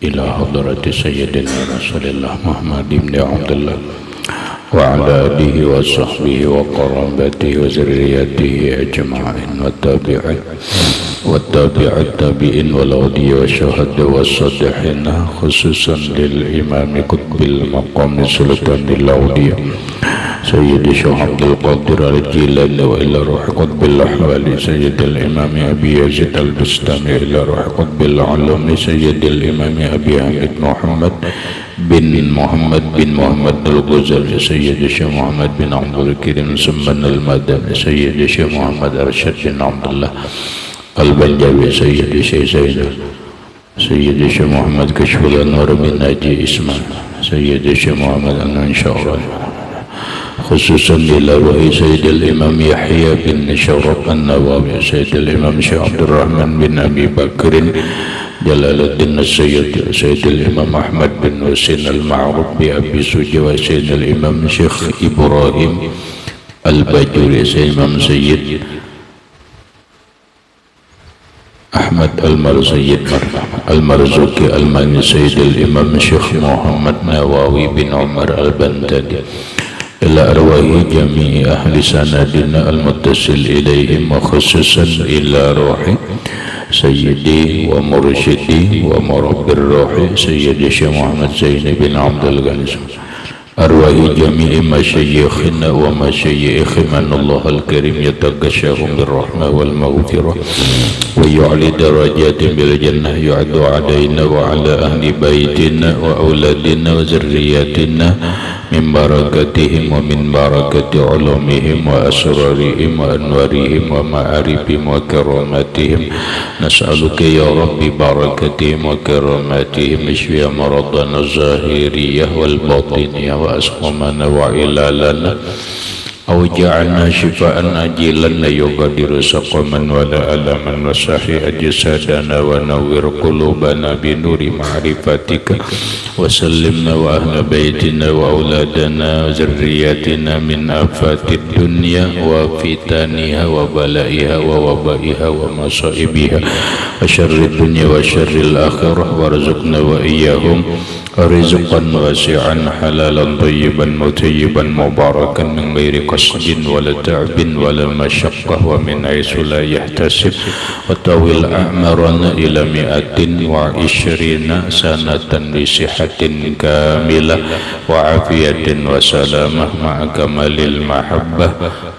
إلى حضرة سيدنا رسول الله محمد بن عبد الله وعلى آله وصحبه وقرابته وذريته أجمعين والتابع التابعين والأولياء والشهداء والصالحين خصوصا للإمام قطب المقام سلطان الأولياء سيد الشيخ عبد القادر الجيلاني وإلى روح قطب الأحوال سيد الإمام أبي يزيد البستاني إلى روح قطب العلوم سيد الإمام أبي حميد محمد بن محمد الغزالي سيد الشيخ محمد بن عبد الكريم سمن المدني سيد الشيخ محمد أرشد بن عبد الله البنجاوي سيد الشيخ سيد الشيخ محمد كشف الأنوار بن ناجي إسماعيل سيد الشيخ محمد الأنشاري خصوصا للأرواح سيد الإمام يحيى بن شرف النووي سيد الإمام شيخ عبد الرحمن بن أبي بكر جلال الدين السيد سيد الإمام أحمد بن حسين المعروف بأبي سوجي وسيد الإمام شيخ إبراهيم الباجوري سيد الإمام سيد أحمد المرزوقي الماني سيد الإمام شيخ محمد نواوي بن عمر البندادي إلى أرواح جميع أهل سندنا المتصل إليهم وخصوصا إلى روح سيدي ومرشدي ومربي الروح سيدي الشيخ محمد زين بن عبد الغني أرواح جميع مشايخنا ومشايخ من الله الكريم يتغشاهم بالرحمة والمغفرة ويعلي درجات بالجنة يعد علينا وعلى أهل بيتنا وأولادنا وذرياتنا من بركاتهم ومن بركة علومهم وأسرارهم وأنوارهم ومعارفهم وكراماتهم نسألك يا رب بركاتهم وكراماتهم اشفي مرضنا الظاهرية والباطنية وأسقمنا وعلالنا أوجعنا شفاء عاجلا لا يغادر سقما ولا ألما وصحي أجسادنا ونور قلوبنا بنور معرفتك وسلمنا وأهل بيتنا وأولادنا وذرياتنا من آفات الدنيا وفتنها وبلائها ووبائها ومصائبها وشر الدنيا وشر الآخرة وارزقنا وإياهم رزقا واسعا حلالا طيبا مطيبا مباركا من غير قصد ولا تعب ولا مشقة ومن حيث لا يحتسب وطول أعمارنا إلى 120 سنة بصحة كاملة وعافية وسلامة مع كمال المحبة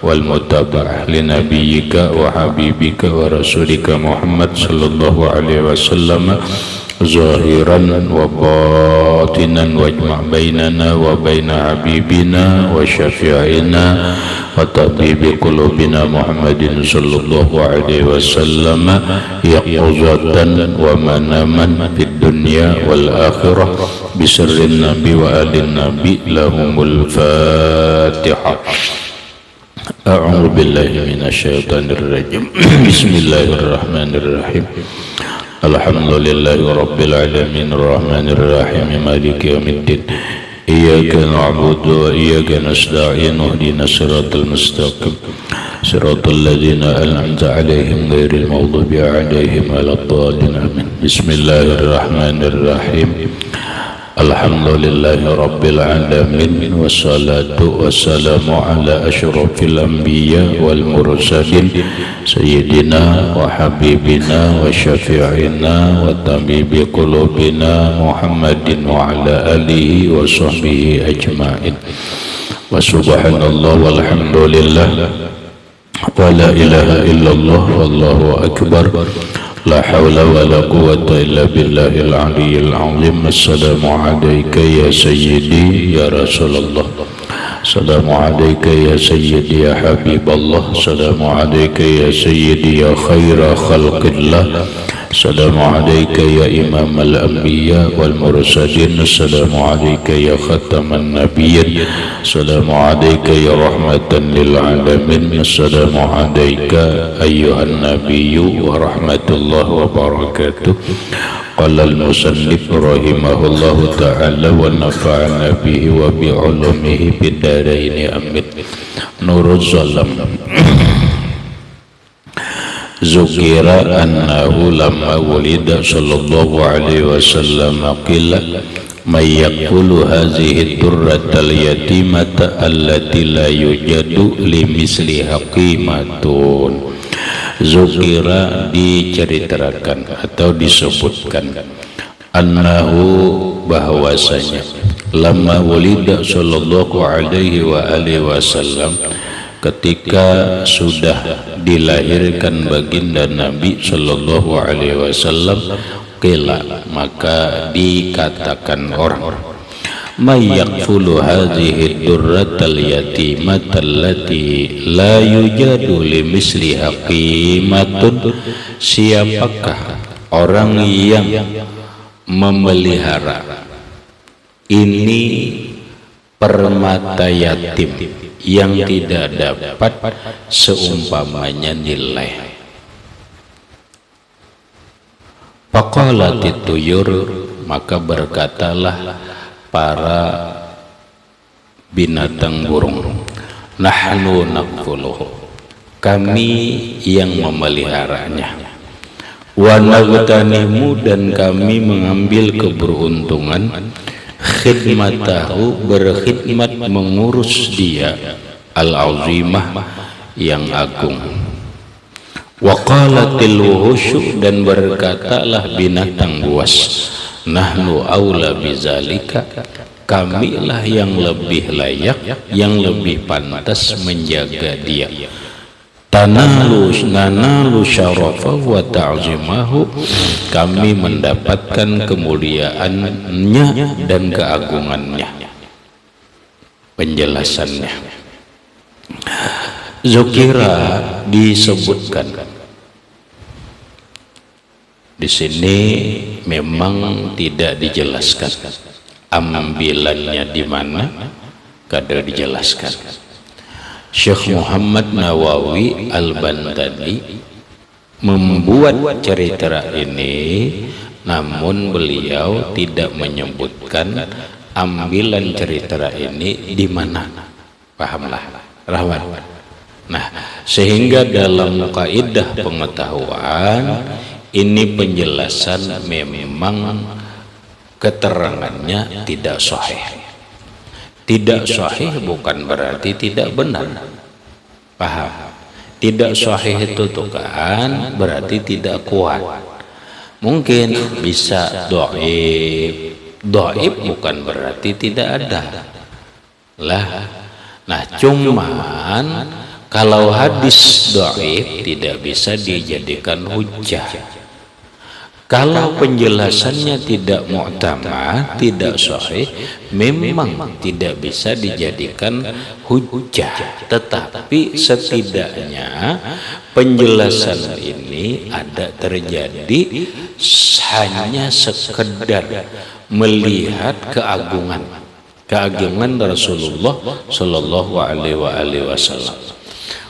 والمتابعة لنبيك وحبيبك ورسولك محمد صلى الله عليه وسلم ظاهرا وباطنا واجمع بيننا وبين حبيبنا وشفيعنا وطبيب قلوبنا محمد صلى الله عليه وسلم يقظة ومناما في الدنيا والآخرة بسر النبي وآل النبي لهم الفاتحة. أعوذ بالله من الشيطان الرجيم. بسم الله الرحمن الرحيم. الحمد لله رب العالمين الرحمن الرحيم مالك يوم الدين إياك نعبد وإياك نستعين اهدنا الصراط المستقيم صراط الذين أنعمت عليهم غير المغضوب عليهم ولا الضالين آمين. بسم الله الرحمن الرحيم. الحمد لله رب العالمين والصلاة والسلام على أشرف الأنبياء والمرسلين سيدنا وحبيبنا وشفيعنا وطبيب قلوبنا محمد وعلى آله وصحبه أجمعين. وسبحان الله والحمد لله ولا إله إلا الله والله أكبر لا حول ولا قوة إلا بالله العلي العظيم. السلام عليك يا سيدي يا رسول الله السلام عليك يا سيدي يا حبيب الله السلام عليك يا سيدي يا خير خلق الله السلام عليك يا إمام الأنبياء والمرسلين السلام عليك يا ختم النبيين السلام عليك يا رحمة للعالمين السلام عليك أيها النبي ورحمة الله وبركاته. قال المصنف رحمه الله تعالى ونفعنا به وبعلومه بالدارين آمين. نور الظلام Zukira annahu lamma wulida sallallahu alaihi wasallam qila may yakulu hadhihi durratal yatimata allati la yujadu limisli haqimatun. Zukira diceritakan atau disebutkan annahu bahwasanya lamma wulida sallallahu alaihi wa alihi wasallam ketika sudah dilahirkan baginda Nabi sallallahu alaihi wasallam qila maka dikatakan orang may yakfulu hadhihi durratal yatimata allati la yujadu limisli haqimatun. Siapakah orang yang memelihara ini permata yatim yang tidak dapat seumpamanya nilai. Faqalatit tuyur, maka berkatalah para binatang burung, nahnu naqfuluhu, kami yang memeliharanya, wa naghtanimu, dan kami mengambil keberuntungan, khidmatahu, berkhidmat mengurus dia, al-azimah, yang agung. Wa qalatil wuhusyu, dan berkatalah binatang buas, nahnu aula bizalika, kamilah yang lebih layak, yang lebih pantas menjaga dia. Nanalu syarafahu wa ta'zimahu, kami mendapatkan kemuliaannya dan keagungannya. Penjelasannya, Zukira disebutkan di sini memang tidak dijelaskan ambilannya di mana, kada dijelaskan. Syekh Muhammad Nawawi Al-Bantani membuat cerita ini, namun beliau tidak menyebutkan ambilan cerita ini di mana. Pahamlah, Rahman. Nah, sehingga dalam kaidah pengetahuan ini penjelasan memang keterangannya tidak sahih. Tidak sahih bukan berarti tidak benar. Paham? Tidak sahih itu tuh kan berarti tidak kuat. Mungkin bisa dhaif. Dhaif bukan berarti tidak ada. Lah. Nah, cuman kalau hadis dhaif tidak bisa dijadikan hujjah. Kalau penjelasannya tidak mu'tamad, tidak sahih, memang tidak bisa dijadikan hujjah. Tetapi setidaknya penjelasan ini ada terjadi hanya sekedar melihat keagungan Rasulullah Shallallahu Alaihi Wasallam.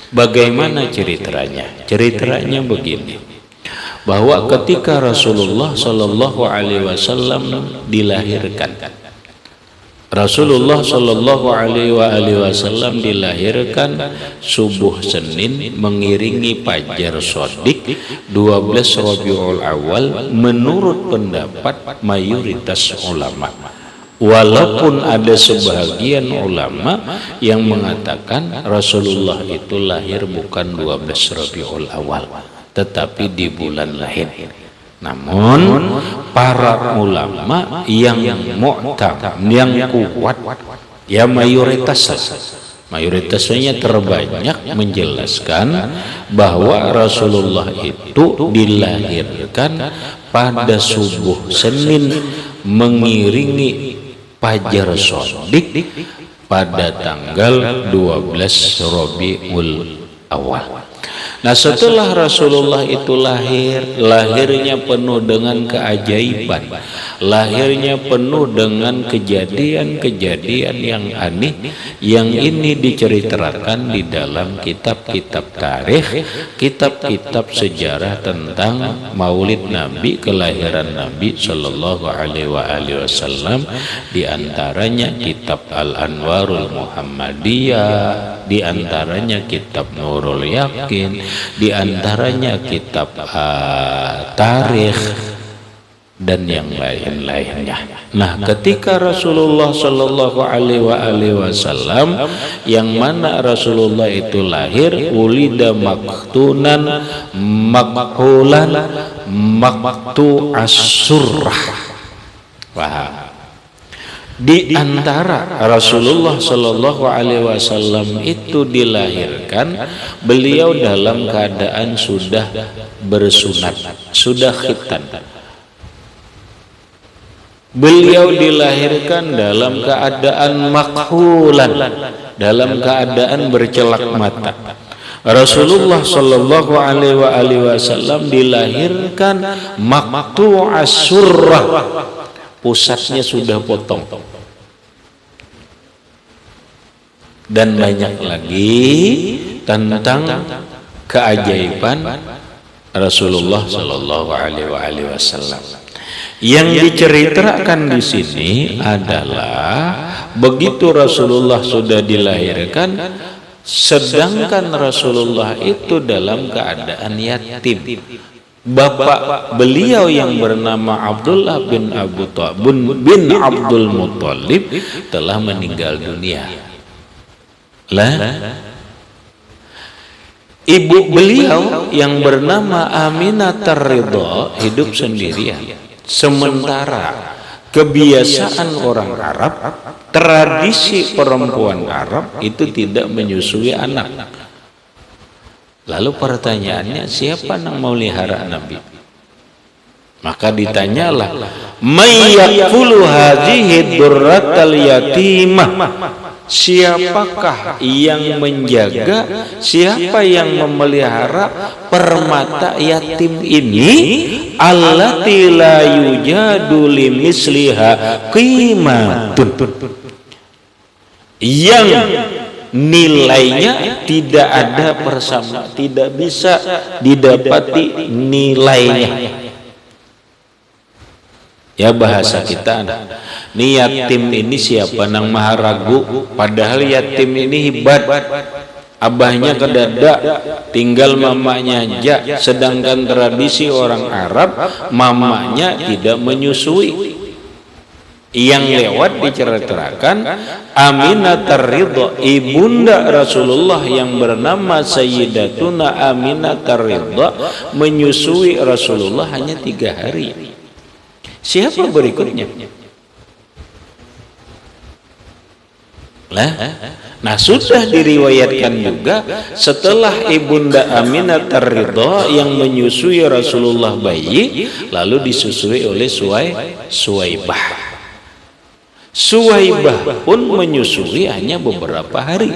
Bagaimana ceritanya? Ceritanya begini, bahwa ketika Rasulullah Shallallahu Alaihi Wasallam dilahirkan, Rasulullah Shallallahu Alaihi Wasallam dilahirkan subuh Senin mengiringi Fajar Shadiq 12 Rabiul Awal menurut pendapat mayoritas ulama. Walaupun ada sebagian ulama yang mengatakan Rasulullah itu lahir bukan 12 Rabiul Awal, tetapi di bulan lain. Namun para ulama yang mu'tamad, yang kuat, ya mayoritasnya terbanyak menjelaskan bahwa Rasulullah itu dilahirkan pada subuh Senin mengiringi Fajar Shadiq pada tanggal 12 Rabiul Awal. Nah, setelah Rasulullah itu lahirnya penuh dengan keajaiban, lahirnya penuh dengan kejadian-kejadian yang aneh, yang ini diceritakan di dalam kitab-kitab tarikh, kitab-kitab sejarah tentang Maulid Nabi, kelahiran Nabi Shallallahu Alaihi Wasallam, di antaranya kitab Al-Anwarul Muhammadiyah, di antaranya kitab Nurul Yakin, di antaranya kitab tarikh dan yang lain-lainnya. Nah, ketika Rasulullah Shallallahu Alaihi Wasallam, yang mana Rasulullah itu lahir, ulida maktunan makhulan maktu asurrah. Wah. Di antara Rasulullah Shallallahu Alaihi Wasallam itu dilahirkan, beliau dalam keadaan sudah bersunat, sudah khitan. Beliau dilahirkan dalam keadaan makhulan, dalam keadaan bercelak mata. Rasulullah Shallallahu Alaihi Wasallam dilahirkan maktu asurrah, pusatnya sudah potong. Dan banyak lagi tentang keajaiban Rasulullah Shallallahu Alaihi Wasallam. Yang diceritakan di sini adalah begitu Rasulullah sudah dilahirkan, sedangkan Rasulullah itu dalam keadaan yatim. Bapak beliau yang bernama Abdullah bin Abdul Muttalib telah meninggal dunia. Ibu beliau yang bernama Aminah Ridha hidup sendirian. Sementara kebiasaan orang Arab, tradisi perempuan Arab itu tidak menyusui anak. Lalu pertanyaannya, siapa yang memelihara Nabi? Maka ditanyalah, may yakfulu hadhihi durratal yatimah, siapakah yang menjaga, siapa yang memelihara permata yatim ini, allati la yujadu limisliha qimatun, yang nilainya tidak ada bersama, tidak bisa didapati nilainya. Ya, bahasa kita, nih yatim ini siapa nang maha ragu, padahal yatim ini hebat, abahnya kedada, tinggal mamanya aja. Sedangkan tradisi orang Arab, mamanya tidak menyusui. Yang lewat diceritakan, Aminah Ridha, ibunda Rasulullah yang bernama Sayyidatuna Aminah Ridha, menyusui Rasulullah hanya 3 hari. Siapa berikutnya? Nah, sudah diriwayatkan juga setelah ibunda Aminah Ridha yang menyusui Rasulullah bayi, lalu disusui oleh Suwaibah. Suwaibah pun menyusui hanya beberapa hari.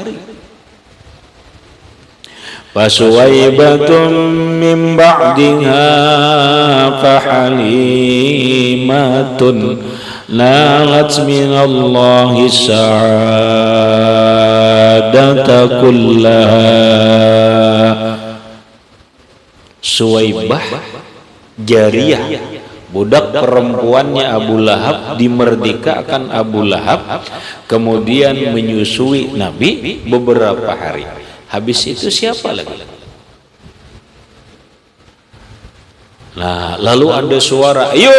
Fasuwaibatun min ba'diha fahalimatun nalat minallahi sa'adata kullaha. Suwaibah jariyah, budak perempuannya Abu Lahab, dimerdekakan Abu Lahab, kemudian menyusui Nabi beberapa hari. Habis itu siapa lagi? Nah, lalu ada suara, ayo,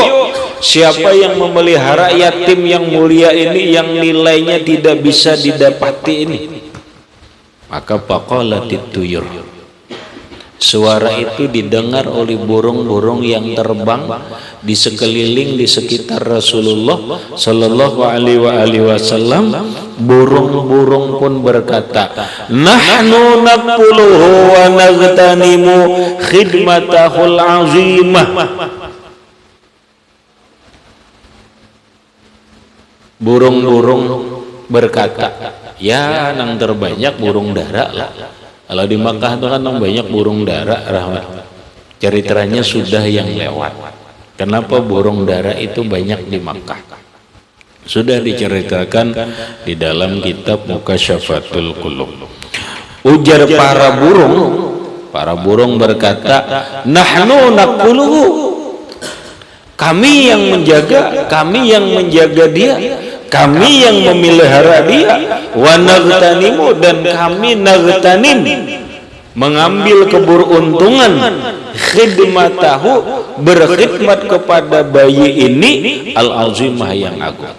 siapa yang memelihara yatim yang mulia ini, yang nilainya tidak bisa didapati ini? Maka faqalatit tuyur, suara itu didengar oleh burung-burung yang terbang di sekeliling, di sekitar Rasulullah Sallallahu Alaihi Wasallam. Burung-burung pun berkata, nahnu naquluhu wa naghtanimu khidmatahul azimah. Burung-burung berkata, ya, nang terbanyak burung dara lah. Kalau di Makkah itu kan banyak burung dara, rahmat. Ceritanya sudah yang lewat. Kenapa burung dara itu banyak di Makkah? Sudah diceritakan di dalam kitab Mukasyafatul Qulub. Ujar para burung berkata, nahnu naquluhu, kami yang menjaga dia, kami yang memelihara dia, wa naghtanimu, dan kami nagtanim, mengambil keberuntungan, khidmatahu, berkhidmat kepada bayi ini, al-azimah, yang agung.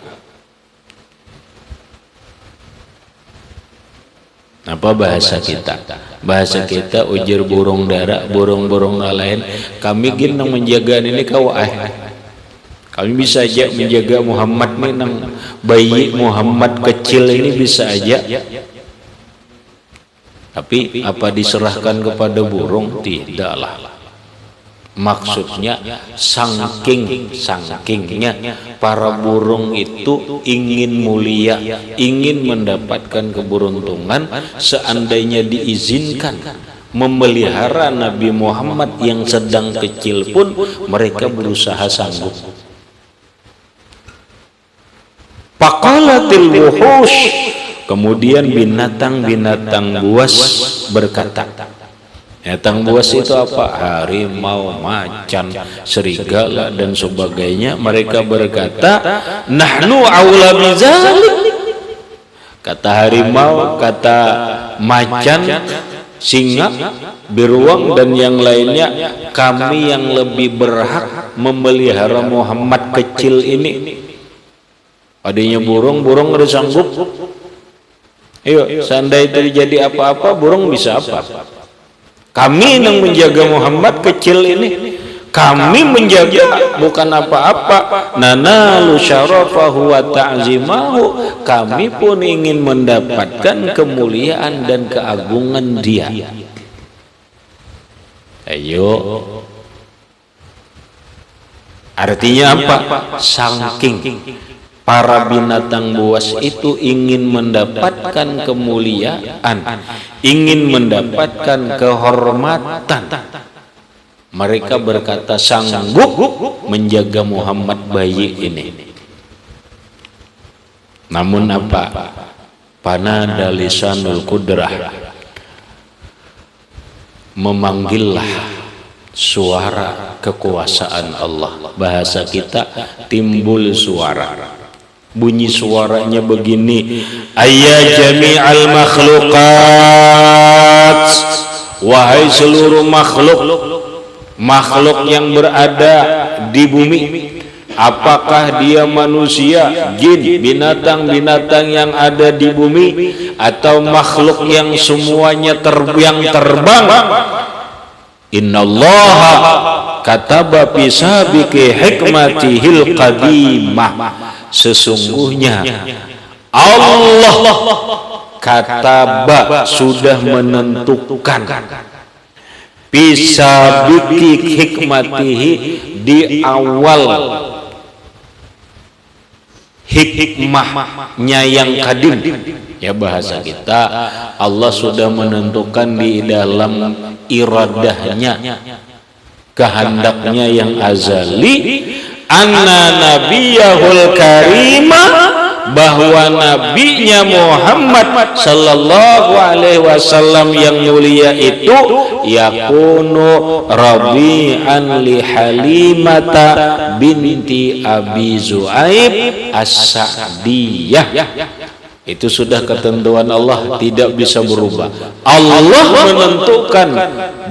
Apa bahasa kita? Bahasa kita ujar burung dara, burung-burung lain, kami gini menjaga ini kawah. Kami bisa aja menjaga Muhammad nih, nang bayi Muhammad kecil ini bisa aja. Tapi apa diserahkan kepada burung? Tidaklah. Maksudnya sangkingnya para burung itu ingin mulia, ingin mendapatkan keberuntungan. Seandainya diizinkan memelihara Nabi Muhammad yang sedang kecil pun, mereka berusaha sanggup. Faqalatil wuhush, kemudian binatang-binatang buas berkata. Binatang buas itu apa? Harimau, macan, serigala, dan sebagainya. Mereka berkata, nahnu aula bizalik. Kata harimau, kata macan, singa, beruang, dan yang lainnya, kami yang lebih berhak memelihara Muhammad kecil ini. Adanya burung ada sanggup. Ayo, seandainya terjadi apa-apa, burung bisa apa? Kami yang menjaga Muhammad kecil ini, kami menjaga bukan apa-apa. Nanalu syarafahu wa ta'zimahu, kami pun ingin mendapatkan kemuliaan dan keagungan dia. Ayo, artinya apa? Saking para binatang buas itu ingin mendapatkan kemuliaan, ingin mendapatkan kehormatan, mereka berkata sanggup menjaga Muhammad bayi ini. Namun apa? Panada lisanul qudrah, memanggillah suara kekuasaan Allah. Bahasa kita, timbul suara. Bunyi suaranya begini, ayya jami'al makhluqat, wahai seluruh makhluk yang berada di bumi, apakah dia manusia, jin, binatang-binatang yang ada di bumi, atau makhluk yang semuanya yang terbang. Innallaha kataba fi sabiqi hikmatihil qadimah, sesungguhnya Allah kataba sudah menentukan fi sabiqi hikmatihi, di awal hikmahnya yang kadim. Ya, bahasa kita, Allah sudah menentukan di dalam iradahnya, kehendaknya yang azali, anna nabiyahul karimah, bahwa nabinya Muhammad sallallahu alaihi wasallam yang mulia itu yakunu rabi'an li Halimata binti Abi Zu'aib as-Sa'diyah. Itu sudah ketentuan Allah, tidak bisa berubah. Allah menentukan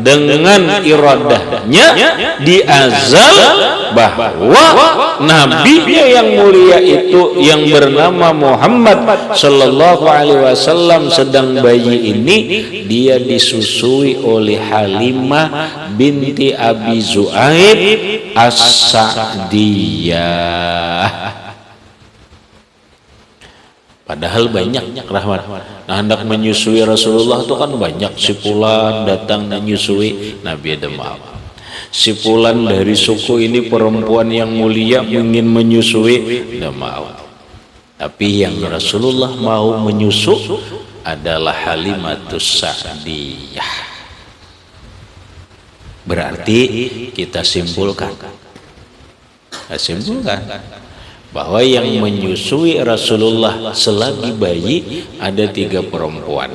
dengan iradahnya di azal bahwa nabinya yang mulia itu yang bernama Muhammad sallallahu alaihi wasallam sedang bayi ini, dia disusui oleh Halimah binti Abi Zu'aib as-Sa'diyah. Padahal banyak rahmat. Nah, hendak menyusui Rasulullah itu kan banyak. Si fulan datang dan menyusui Nabi Adam. Si fulan dari suku ini perempuan yang mulia ingin menyusui, tidak mau. Tapi yang Rasulullah mau menyusu adalah Halimatus Sa'diyah. Berarti kita simpulkan bahwa yang menyusui Rasulullah selagi bayi ada 3 perempuan.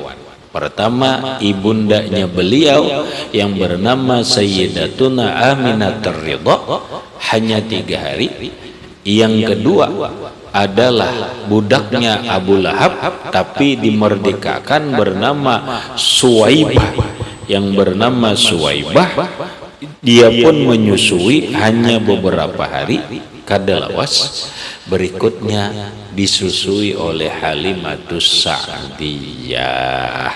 Pertama, ibundanya beliau yang bernama Sayyidatuna Aminatur Ridha, hanya 3 hari. Yang kedua adalah budaknya Abu Lahab tapi dimerdekakan bernama Suwaibah. Yang bernama Suwaibah dia pun menyusui hanya beberapa hari kadalawas. Berikutnya disusui oleh Halimatus Sa'diyah.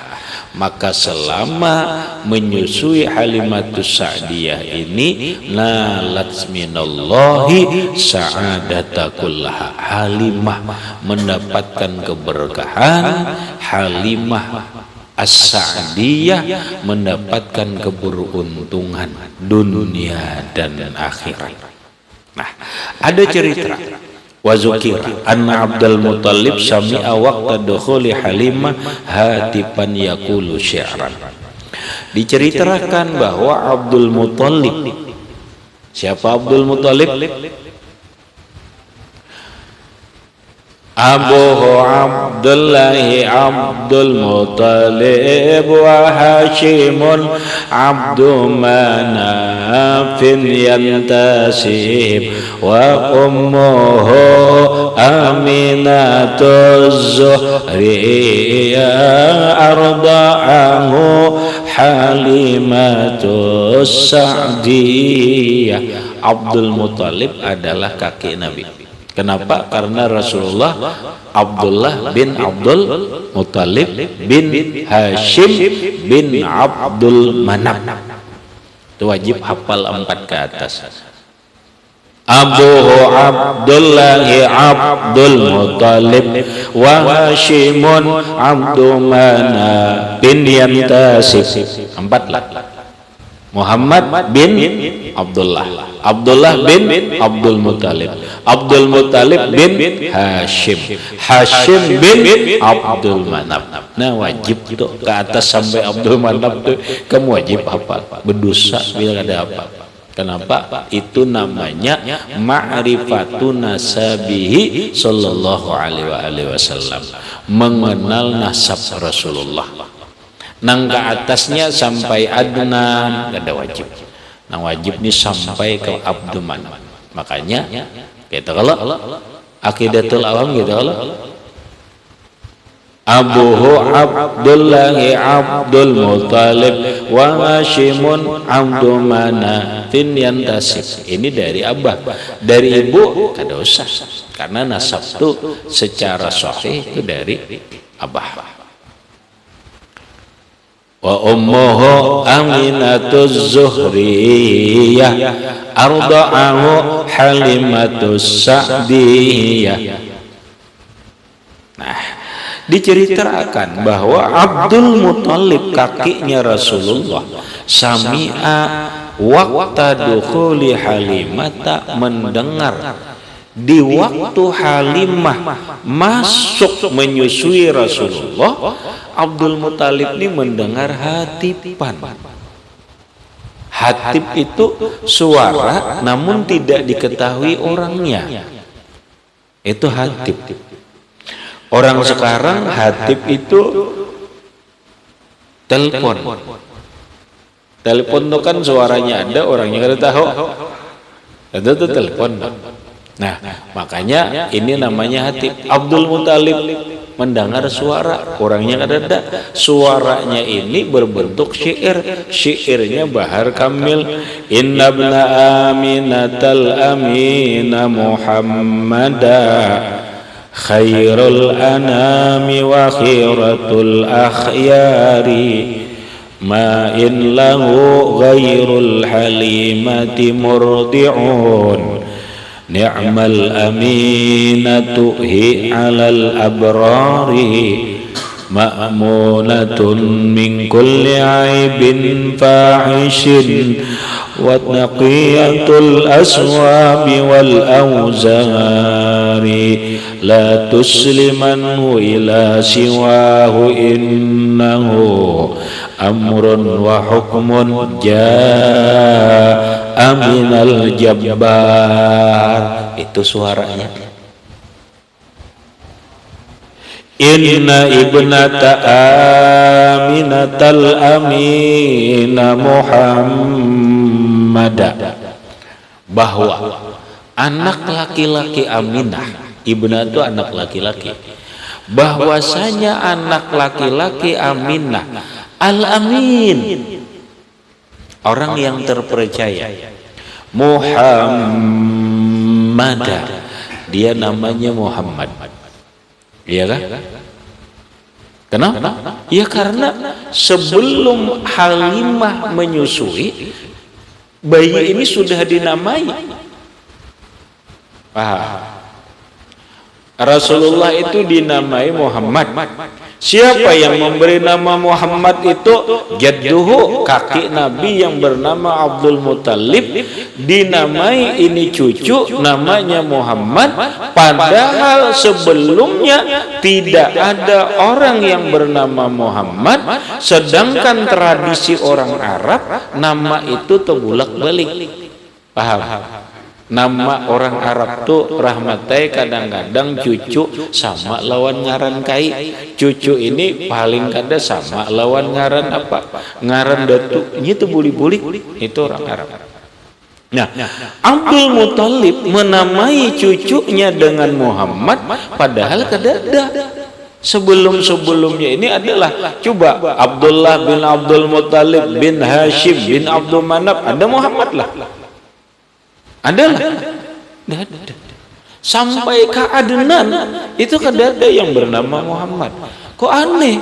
Maka selama menyusui Halimatus Sa'diyah ini nalat minallahi sa'adata kullaha. Halimah mendapatkan keberkahan, Halimah As-Sa'diyah mendapatkan keberuntungan dunia dan akhirat. Nah, ada cerita wa zukira anna Abdul Muttalib sami'a waqta dukhuli Halimah hatipan yaqulu syi'ran. Diceritakan bahwa Abdul Muttalib, siapa Abdul Muttalib? Abuhu Abdullahi Abdul Muttalib wa Hashimun Abdu Manafin yantasib wa ummuhu Aminatuz Zuhriya arda'ahu Halimatus Sa'diyah. Abdul Muttalib adalah kakek Nabi. Kenapa? Karena Rasulullah Abdullah bin Abdul Muttalib bin Hashim bin Abdul Manaf. Itu wajib hafal 4 ke atas. Abuhu Abdullahi Abdul Muttalib wa Hashimun Abdu Manaf bin Yantasib. 4 lah. Muhammad bin Abdullah, Abdullah bin Abdul Muttalib, Abdul Muttalib bin Hashim, Hashim bin Abdul Manaf. Nah, wajib tuh ke atas sampai Abdul Manaf tuh kamu wajib hafal. Berdosa bila ada apa. Kenapa? Itu namanya ma'rifatu nasabihi sallallahu alaihi wasallam. Mengenal nasab Rasulullah. Nang ke atasnya sampai Adnan ada wajib. Nang wajib ini sampai ke Abdul Manaf. Makanya kita kalau Aqidatul Awam gitu kalau Abuhu Abdullahi Abdul Muttalib wa Hashimun Abdu Manafin yantasib. Ini dari abah, dari ibu kada usah. Karena nasab itu secara sahih itu dari abah. Wa ummuhu Aminatuz Zuhriyah arda'ahu Halimatus Sa'diyah. Nah, diceritakan bahwa Abdul Muttalib kakeknya Rasulullah sami'a waqta dukhuli Halimah mendengar di waktu Halimah masuk menyusui Rasulullah, Abdul Muttalib ini mendengar hatipan. Hatib itu suara namun tidak diketahui orangnya. Itu hatib. Orang sekarang hatib itu telepon. Telepon itu kan suaranya ada, orangnya kada tahu. Itu telepon. Nah, makanya ini namanya hatib. Abdul Muttalib mendengar suara, orangnya kada ada. Suaranya ini berbentuk syair. Syairnya Bahar Kamil. Inna ibna Aminatal Amina Muhammada khairul anami wa khiratul akhyari ma in lahu ghairul halimati murdi'un ni'mal aminatu hi 'alal abrari ma'munatun min kulli 'aibin fahishin wa naqiyatul aswabi wal awzari la tuslimanhu ila siwahu innahu amrun wa hukmun jaa minal jabbar. Itu suaranya. Inna ibnata Aminatal Amina Muhammada, bahwa anak laki-laki Aminah, Ibnah itu anak laki-laki, bahwasanya anak laki-laki Aminah Al-Amin, orang yang terpercaya, Muhammad, dia namanya Muhammad, iya kan? Kenapa? Ya karena sebelum Halimah menyusui, bayi ini sudah dinamai. Paham? Rasulullah itu dinamai Muhammad. Siapa yang memberi nama Muhammad itu? Jadduhu, kakek Nabi yang bernama Abdul Muttalib, dinamai ini cucu namanya Muhammad, padahal sebelumnya tidak ada orang yang bernama Muhammad, sedangkan tradisi orang Arab nama itu terbulak-balik. Paham? Nama orang Arab tuh rahmatai, kadang-kadang cucu sama lawan ngaran kai. Cucu ini paling kada sama lawan ngaran apa? Ngaran datu. Ini tuh buli-buli, itu orang Arab. Nah, Abdul Muttalib menamai cucunya dengan Muhammad, padahal kada ada. Sebelum-sebelumnya ini adalah, coba Abdullah bin Abdul Muttalib bin Hashim bin Abdul Manaf, ada Muhammad lah. Adalah sampai ke Adnan itu kada ada yang bernama Muhammad. Kok aneh?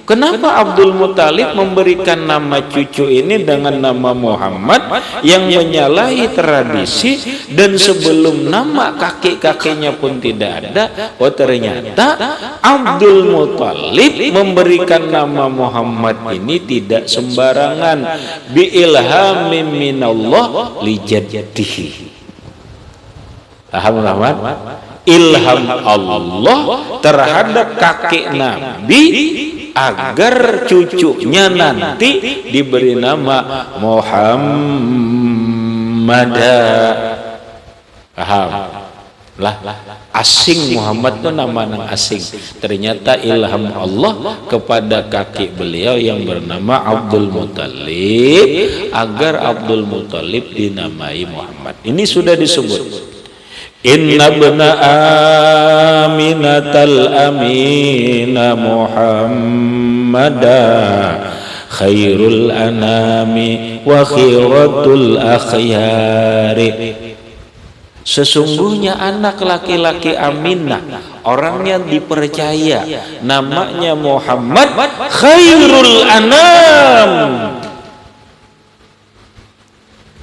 Kenapa Abdul Muttalib memberikan nama cucu ini dengan nama Muhammad yang menyalahi tradisi, dan sebelum nama kakek-kakeknya pun tidak ada? Oh, ternyata Abdul Muttalib memberikan nama Muhammad ini tidak sembarangan, bi ilhamin minallah li jaddihi. Paham Rahmat? Ilham Allah terhadap kakek Nabi agar cucunya nanti diberi nama Muhammad. Paham? Lah, asing Muhammad itu nama nang asing. Ternyata ilham Allah kepada kakek beliau yang bernama Abdul Muttalib agar Abdul Muttalib dinamai Muhammad. Ini sudah disebut. Inna bna aminatal amina Muhammada khairul anami wa khiratul akhyari. Sesungguhnya anak laki-laki Aminah, orangnya dipercaya, namanya Muhammad, khairul anam,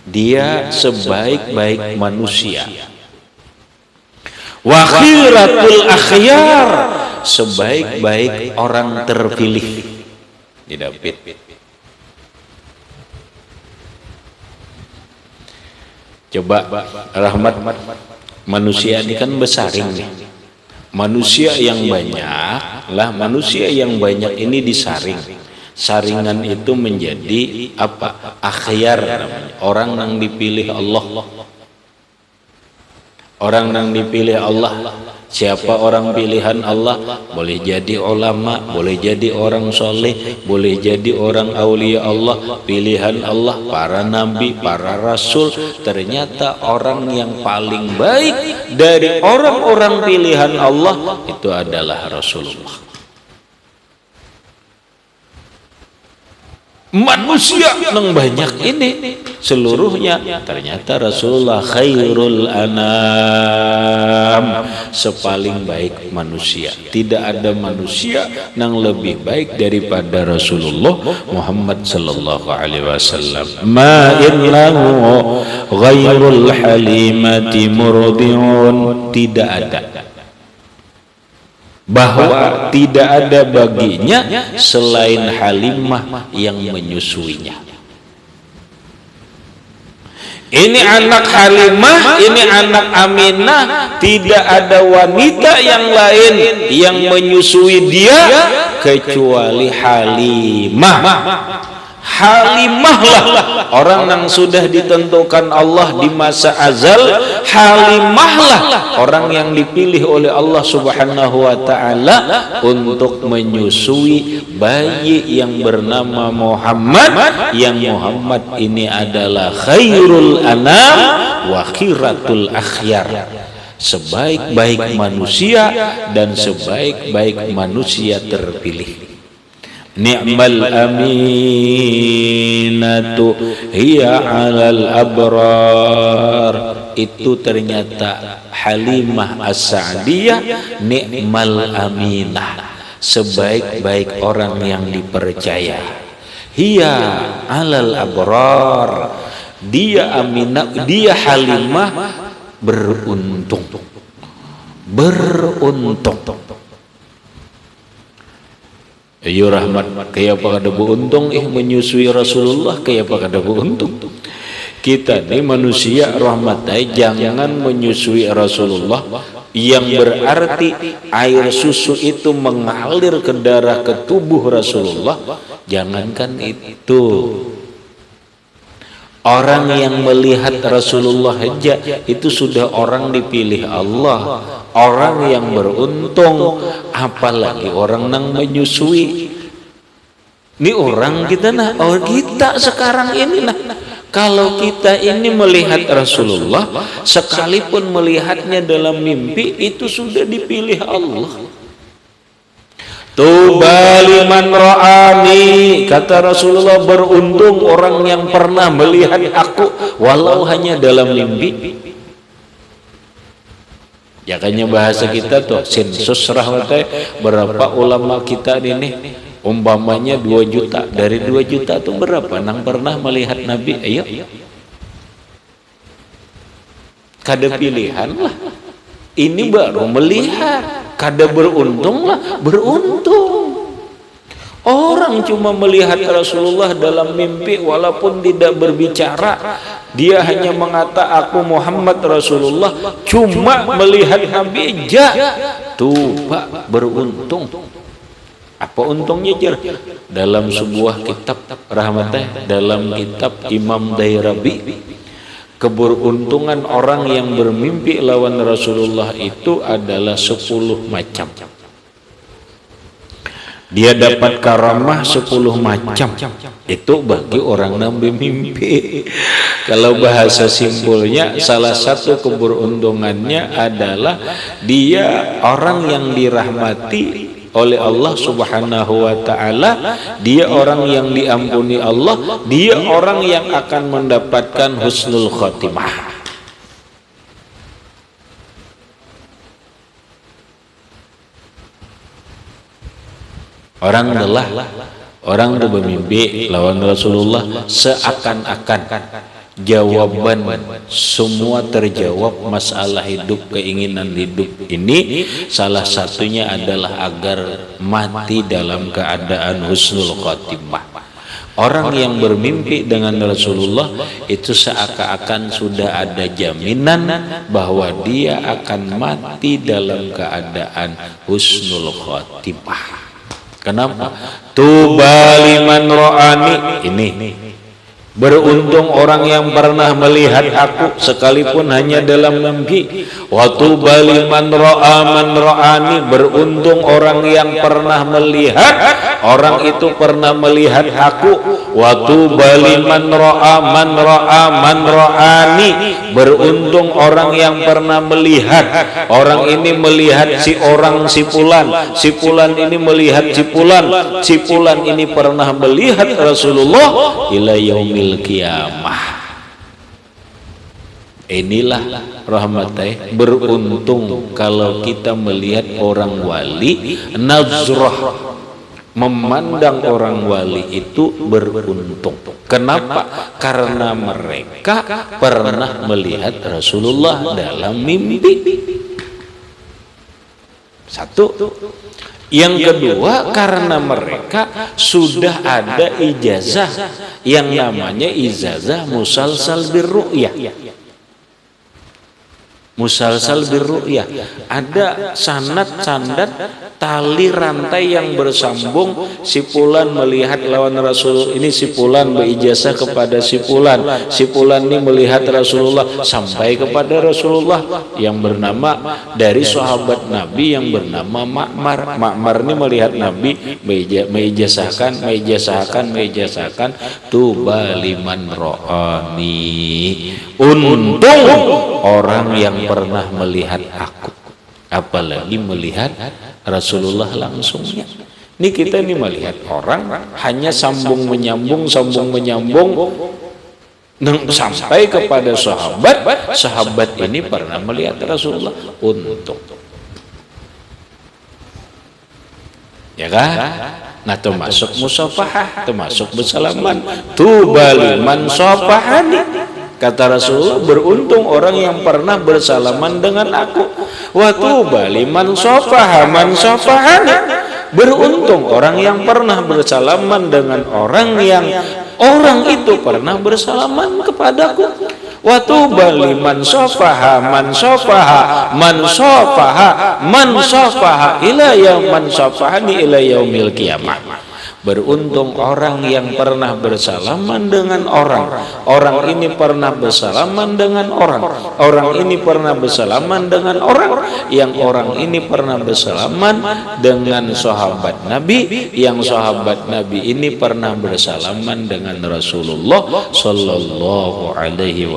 dia sebaik-baik manusia. Wa khiratul akhyar, sebaik-baik orang terpilih. Didapit. Coba Rahmat, manusia ini kan bersaring nih. Manusia yang banyak lah, manusia yang banyak ini disaring. Saringan itu menjadi apa? Akhyar namanya. Orang yang dipilih Allah. Orang yang dipilih Allah. Siapa orang pilihan Allah? Boleh jadi ulama, boleh jadi orang soleh, boleh jadi orang aulia Allah, pilihan Allah, para nabi, para rasul. Ternyata orang yang paling baik dari orang-orang pilihan Allah itu adalah Rasulullah. Manusia yang banyak ini seluruhnya ternyata Rasulullah khairul anam, sepaling baik manusia. Tidak ada manusia yang lebih baik daripada Rasulullah Muhammad sallallahu alaihi wasallam. Ma innahu ghairul halimati murdiun, tidak ada, bahwa tidak ada baginya selain Halimah yang menyusuinya. Ini anak Halimah, ini anak Aminah, tidak ada wanita yang lain yang menyusui dia kecuali Halimah. Halimahlah orang yang sudah ditentukan Allah di masa azal. Halimahlah orang yang dipilih oleh Allah Subhanahu wa taala untuk menyusui bayi yang bernama Muhammad, yang Muhammad ini adalah khairul anam wa khiratul akhyar, sebaik-baik manusia dan sebaik-baik manusia terpilih. Ni'mal aminatu hiya 'alal abrar. Itu ternyata Halimah As-Sa'diyah ni'mal aminah, sebaik-baik orang yang dipercaya. Hiya 'alal abrar, dia Aminah, dia Halimah beruntung. Ayo rahmat, kayak apa kada beruntung menyusui Rasulullah, kayak apa kada beruntung. Kita ni manusia rahmat, jangan menyusui Rasulullah yang berarti air susu itu mengalir ke darah ke tubuh Rasulullah. Jangankan itu, orang yang melihat Rasulullah saja itu sudah orang dipilih Allah, orang yang beruntung, apalagi orang yang menyusui. Ini orang kita kita sekarang ini kalau kita ini melihat Rasulullah, sekalipun melihatnya dalam mimpi, itu sudah dipilih Allah. Tuba liman ra'ani, kata Rasulullah, beruntung orang yang pernah melihat aku walau hanya dalam mimpi. Ya kayaknya bahasa kita tuh sensus rahmatnya, berapa ulama kita ini umpamanya 2 juta, dari 2 juta tuh berapa nang pernah melihat Nabi? Ayo, kada pilihan lah, ini baru melihat. Kada beruntung lah, beruntung. Orang cuma melihat Rasulullah dalam mimpi walaupun tidak berbicara, dia hanya mengata aku Muhammad Rasulullah, cuma melihat Nabi aja, tuh Pak, beruntung. Apa untungnya jar? Dalam sebuah kitab rahmatnya, dalam kitab Imam Dairabi, keberuntungan orang yang bermimpi lawan Rasulullah itu adalah 10 macam. Dia dapat karamah 10 macam. Itu bagi orang yang bermimpi. Kalau bahasa simpulnya, salah satu keberuntungannya adalah dia orang yang dirahmati oleh Allah Subhanahu wa taala, dia orang yang diampuni Allah, dia orang yang akan mendapatkan husnul khotimah. Orang itu bermimpi lawan Rasulullah, seakan-akan jawaban semua terjawab masalah hidup, keinginan hidup ini, salah satunya adalah agar mati dalam keadaan husnul khotimah. Orang yang bermimpi dengan Rasulullah itu seakan-akan sudah ada jaminan bahwa dia akan mati dalam keadaan husnul khotimah. Kenapa? Tuba liman ra'ani, ini beruntung orang yang pernah melihat aku sekalipun hanya dalam mimpi. Wa tuba liman ra'a man ra'ani, beruntung orang yang pernah melihat, orang itu pernah melihat aku. Wa tuba liman ra'a man ra'ani, beruntung orang yang pernah melihat, orang ini melihat si orang si fulan ini melihat si fulan ini pernah melihat Rasulullah ila yaumil qiyamah. Inilah rahmatnya, beruntung kalau kita melihat orang wali, nazrah, memandang orang wali itu beruntung. Kenapa? Karena mereka pernah melihat Rasulullah dalam mimpi. Satu. Yang kedua, karena mereka sudah ada ijazah yang namanya ijazah musalsal birru'yah. musalsal birru'yah, ada sanad tali rantai yang bersambung. Si fulan melihat lawan Rasul, ini si fulan berijazah kepada si fulan ini melihat Rasulullah sampai kepada Rasulullah yang bernama dari sahabat Nabi yang bernama Ma'mar ini melihat Nabi meijazahkan tuba liman ro'ani, untung orang yang pernah melihat aku, apalagi melihat Rasulullah langsungnya. Ini kita ini melihat orang hanya sambung menyambung sampai kepada sahabat ini pernah melihat Rasulullah, untung, ya kan? Nah, termasuk musafahah, termasuk bersalaman. Tuba liman safahani, kata Rasulullah, beruntung orang yang pernah bersalaman dengan aku. Wa tuba liman safaha man safahani, beruntung orang yang pernah bersalaman dengan orang yang orang itu pernah bersalaman kepadaku. Wa tuba liman safaha man safaha ila yauman safahani ila yaumil qiyamah. Beruntung orang yang pernah bersalaman dengan orang ini pernah bersalaman dengan orang ini pernah bersalaman dengan yang orang ini pernah bersalaman dengan sahabat Nabi, yang sahabat Nabi ini pernah bersalaman dengan Rasulullah sallallahu alaihi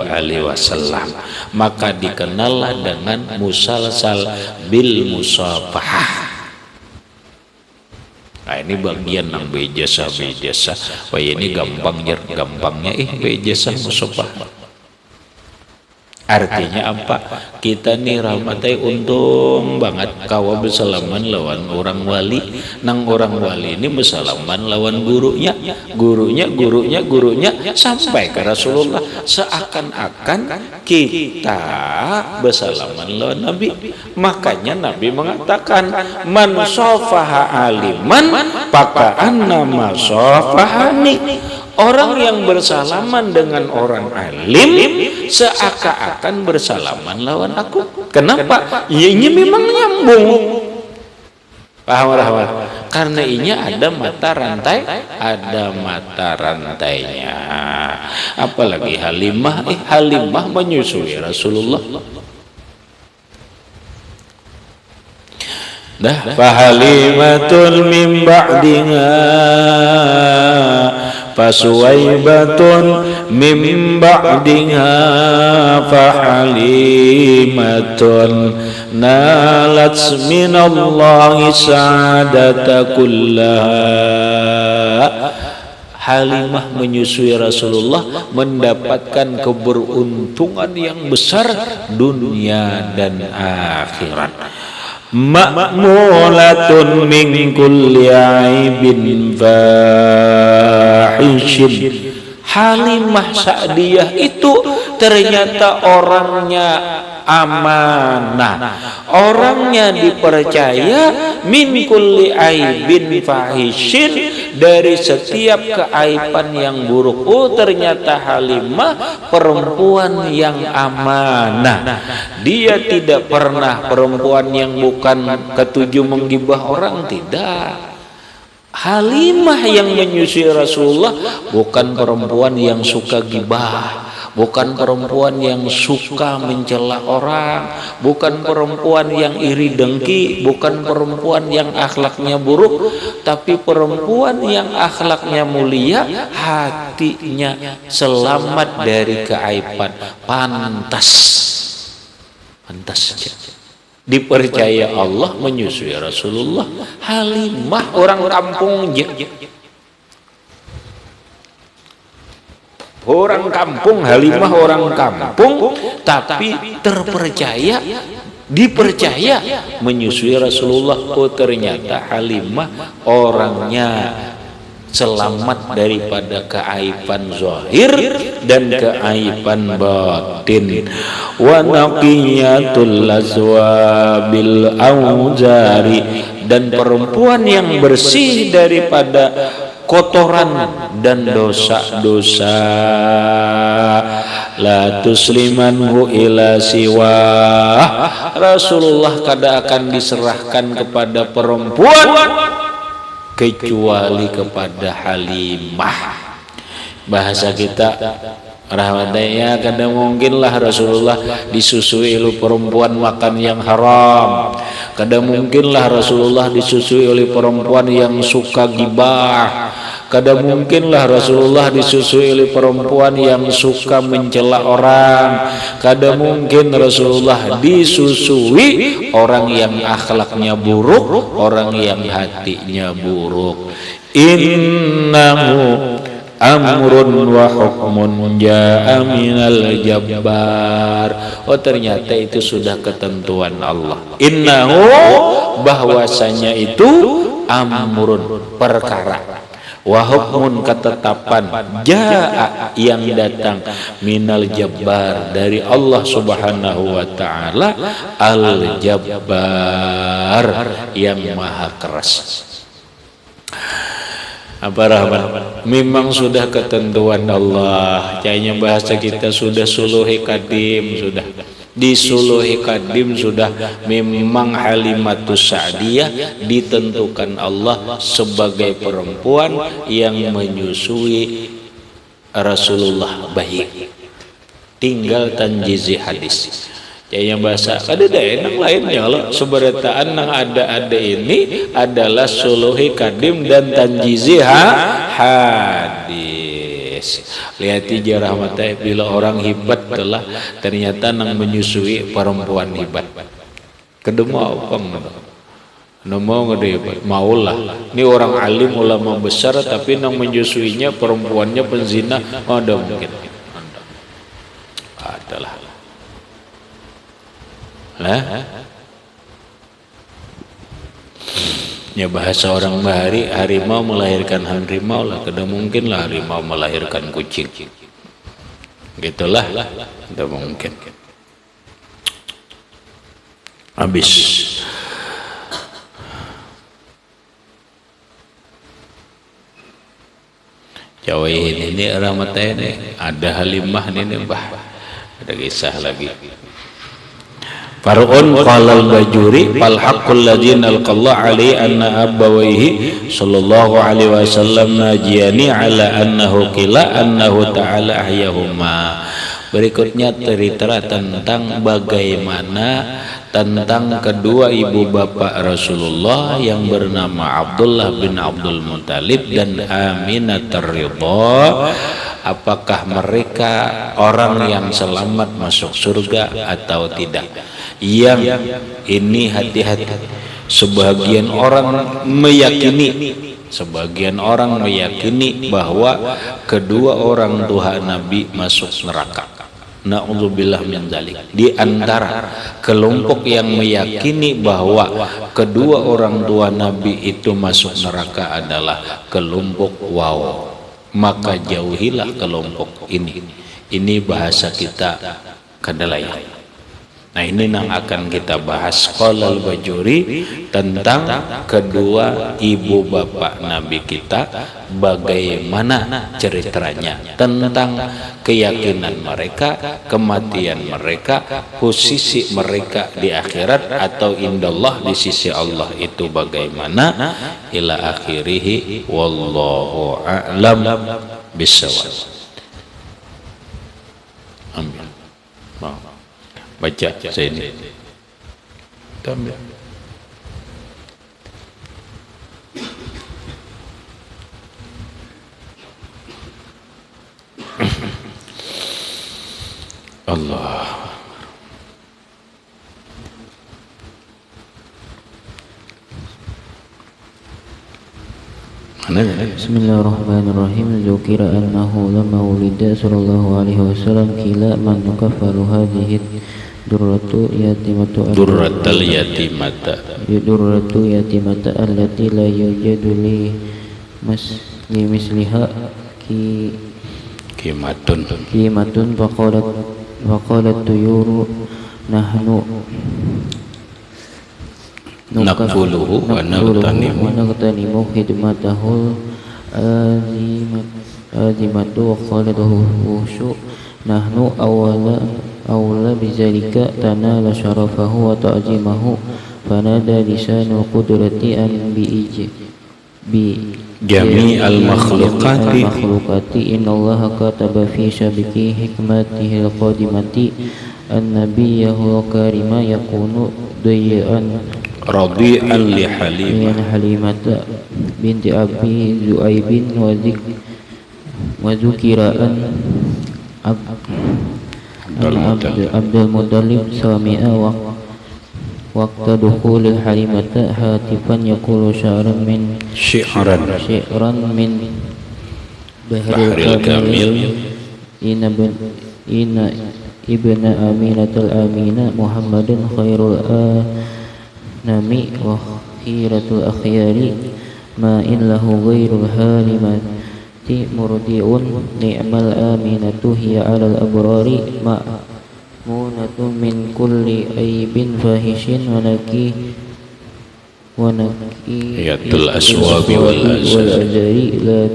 wasallam. Maka dikenallah dengan musalsal bil musafahah. Nah, ini bagian yang bejasa. Wah, ini gampangnya bejasa musafahah. Artinya apa? Kita nih rahmatai untung banget kawa bersalaman lawan orang wali. Nang orang wali ini bersalaman lawan gurunya sampai ke Rasulullah. Seakan-akan kita bersalaman lawan Nabi. Makanya Nabi mengatakan man safaha aliman faka'anna ma safahani. Orang yang bersalaman dengan orang alim seakan-akan bersalaman lawan aku. Kenapa? Ya, ini memang nyambung. Paham? Karena ini ada mata rantainya. Apalagi Halimah menyusui Rasulullah. Fahalimatun min ba'diha fasuwaibatun min ba'diha fahalimatun nalat minallahi sa'adata kullaha. Halimah menyusui Rasulullah mendapatkan keberuntungan yang besar dunia dan akhirat. Ma'mulatun min kulli aibin fahishin. Halimah Sa'diyah itu ternyata orangnya amanah, orangnya dipercaya, min kulli aibin fahishin, dari setiap keaiban yang buruk. Oh, ternyata Halimah perempuan yang amanah. Dia tidak pernah perempuan yang bukan ketujuh menggibah orang, tidak. Halimah yang menyusui Rasulullah bukan perempuan yang suka gibah, bukan perempuan yang suka mencela orang, bukan perempuan yang iri dengki, bukan perempuan yang akhlaknya buruk, tapi perempuan yang akhlaknya mulia, hatinya selamat dari keaiban. Pantas saja dipercaya Allah menyusui Rasulullah. Halimah orang kampungnya, Halimah orang kampung, tapi dipercaya menyusui Rasulullah. Oh, ternyata Halimah orangnya selamat daripada keaiban zahir dan keaiban batin. Wa naqiyatul lazwabil auzari, dan perempuan yang bersih daripada kotoran dan dosa-dosa. La tuslimanhu ila siwa. Rasulullah kada akan diserahkan kepada perempuan kecuali kepada Halimah. Bahasa kita rahmatnya kadang mungkinlah Rasulullah disusui oleh perempuan makan yang haram, kadang mungkinlah Rasulullah disusui oleh perempuan yang suka gibah, kadang mungkinlah Rasulullah disusui oleh perempuan yang suka mencela orang, kadang mungkin Rasulullah disusui orang yang akhlaknya buruk, orang yang hatinya buruk. Innahu amrun wa hukmun ja'a minal jabbar. Oh, ternyata itu sudah ketentuan Allah. Innahu, bahwasanya itu amrun, perkara, wa hukmun, ketetapan, ja'a, yang datang, minal jabbar, dari Allah subhanahu wa ta'ala, al jabbar, yang maha keras. Apa rahmat? Memang sudah ketentuan Allah. Kayaknya bahasa kita sudah suluhi kadim, sudah disuluhi kadim, sudah memang Halimatus Sa'diyah ditentukan Allah sebagai perempuan yang menyusui Rasulullah bayi. Tinggal tanjizi hadis. Yang bahasa ada enak lainnya kalau seberataan nang ada ini adalah suluhi kadim dan tanjiziha hadis. Lihat jarah mata bila orang hebat telah ternyata nang menyusui perempuan hebat. Kedemu apa mau hebat maulah. Ini orang alim ulama besar tapi nang menyusuinya perempuannya penzina, ada mungkin. Adalah. Ya bahasa orang bahari, harimau melahirkan harimau lah, kada mungkin lah harimau melahirkan kucing, gitulah, tidak mungkin. Habis. Jawa ini rahmatnya ini ada Halimah ini bah, ada kisah lagi. Far'un qalal bajuri fal haqqul ladzi nalqallahu alaihi anna abawaihi sallallahu alaihi wasallam najiyani ala annahu qila annahu ta'ala ahyahuma. Berikutnya cerita tentang bagaimana tentang kedua ibu bapak Rasulullah yang bernama Abdullah bin Abdul Muttalib dan Aminah Ridha. Apakah mereka orang yang selamat masuk surga atau tidak? Yang ini hati-hati. Sebagian orang meyakini bahwa kedua orang tua Nabi masuk neraka. Na'udzubillah min dzalik. Di antara kelompok yang meyakini bahwa kedua orang tua Nabi itu masuk neraka adalah kelompok waw. Maka jauhilah kelompok ini. Ini bahasa kita kadalaya. Nah ini yang akan kita bahas qalal bajuri tentang kedua ibu bapak Nabi kita, bagaimana ceritanya, tentang keyakinan mereka, kematian mereka, posisi mereka di akhirat atau indallah di sisi Allah itu bagaimana, ila akhirih, wallahu a'lam bissawab. Amin. Baca saya ini. Tambah. Allah. Bismillahirrahmanirrahim. Dzukira annahu lamma wulida sallallahu alaihi wasallam qila man kaffaru hadhihi durratu yatimatu durratul yatimata allati la yujadu li misliha kimatun faqalat tuyuru nahnu nakfuluhu wa naghtanimu khidmatahu azimatu wa khalidahu khusyu nahnu awla bizalika tanala syarafahu wa ta'zimahu fanada lisanul qudrati an bi jami al-makhluqati innallaha kataba fi syabiki hikmatihi al-qadimati an-nabiyyahu karima yakunu dayyan radi'an li halimata binti abi zuaibin wa zukiraan Abdul Muttalib sami'a waqta dukhulil halimata hatifan yaqulu syi'ran min bahril kamil ina ibna aminatul amina muhammadin khairul nami wa khiratul akhyari ma in lahu ghairul halimati murdi'un ni'mal aminatu hiya 'alal abrari ma'munatun min kulli aibin fahishin wa yatul aswabi wal azari la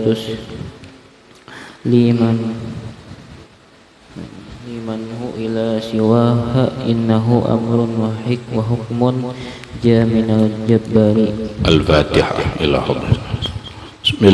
limanhu ila siwaha innahu amrun wa hukmun jaminal jabbari. Al-Fatihah. Bismillah.